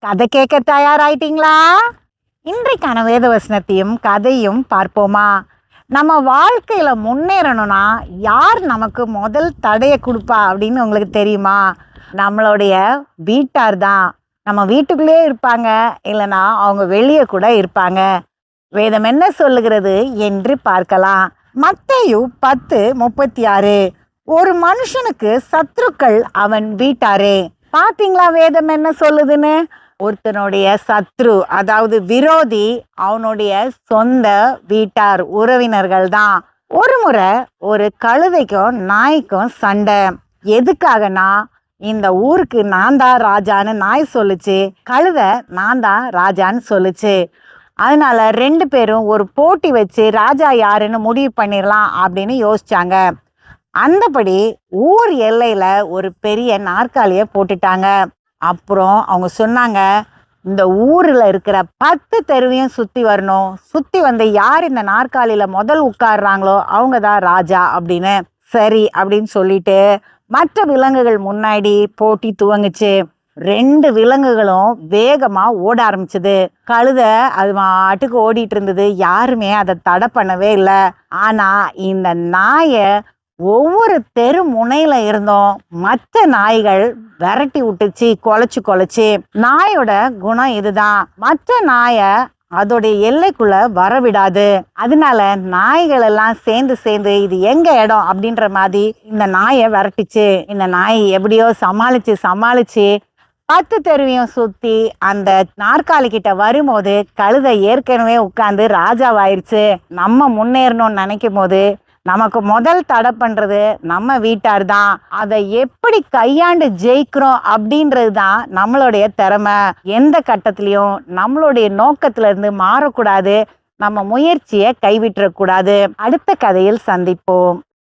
கதை கேட்க தயாராயிட்டீங்களா? இன்றைக்கான வேத வசனத்தையும் கதையும் பார்ப்போமா? நம்ம வாழ்க்கையில் முன்னேறணும்னா யார் நமக்கு முதல் தடையை கொடுப்பா அப்படின்னு உங்களுக்கு தெரியுமா? நம்மளுடைய வீட்டார் தான். நம்ம வீட்டுக்குள்ளே இருப்பாங்க, இல்லைன்னா அவங்க வெளியே கூட இருப்பாங்க. வேதம் என்ன சொல்லுகிறது என்று பார்க்கலாம். மத்தேயு 10:36. ஒரு மனுஷனுக்கு சத்துருக்கள் அவன் வீட்டாரே. பாத்தீங்களா வேதம் என்ன சொல்லுதுன்னு? ஒருத்தனுடைய சத்ரு, அதாவது விரோதி, அவனுடைய சொந்த வீட்டார், உறவினர்கள் தான். ஒரு முறை ஒரு கழுதைக்கும் நாய்க்கும் சண்டை. எதுக்காகனா, இந்த ஊருக்கு நான் தான் ராஜான்னு நாய் சொல்லுச்சு, கழுதை நான் தான் ராஜான்னு சொல்லுச்சு. அதனால 2 பேரும் ஒரு போட்டி வச்சு ராஜா யாருன்னு முடிவு பண்ணிடலாம் அப்படின்னு யோசிச்சாங்க. அந்தபடி ஊர் எல்லையில ஒரு பெரிய நாற்காலியை போட்டுட்டாங்க. அப்புறம் அவங்க சொன்னாங்க, இந்த ஊரில் இருக்கிற 10 தெருவையும் சுற்றி வரணும். சுற்றி வந்து யார் இந்த நாற்காலியில் முதல் உட்கார்றாங்களோ அவங்க தான் ராஜா அப்படின்னு. சரி அப்படின்னு சொல்லிட்டு மற்ற விலங்குகள் முன்னாடி போட்டி துவங்குச்சு. 2 விலங்குகளும் வேகமாக ஓட ஆரம்பிச்சது. கழுதை அது மாட்டுக்கு ஓடிட்டு இருந்தது. யாருமே அதை தடை பண்ணவே இல்லை. ஆனால் இந்த நாயை ஒவ்வொரு தெரு முனையில இருந்தோம் மற்ற நாய்கள் விரட்டி விட்டுச்சு, குலைச்சு. நாயோட குணம் இதுதான், மற்ற நாயை அதோடைய எல்லைக்குள்ள வரவிடாது. அதனால நாய்கள் எல்லாம் சேர்ந்து இது எங்க இடம் அப்படின்ற மாதிரி இந்த நாயை விரட்டிச்சு. இந்த நாய் எப்படியோ சமாளிச்சு 10 தெருவையும் சுத்தி அந்த நாற்காலி கிட்ட வரும்போது கழுதை ஏற்கனவே உட்கார்ந்து ராஜாவாயிருச்சு. நம்ம முன்னேறணும்னு நினைக்கும் போது நமக்கு முதல் தடை பண்றது நம்ம வீட்டார் தான். அதை எப்படி கையாண்டு ஜெயிக்கிறோம் அப்படின்றது தான் நம்மளுடைய திறமை. எந்த கட்டத்திலையும் நம்மளுடைய நோக்கத்துல இருந்து மாறக்கூடாது. நம்ம முயற்சியை கைவிட்டுறக்கூடாது. அடுத்த கதையில் சந்திப்போம்.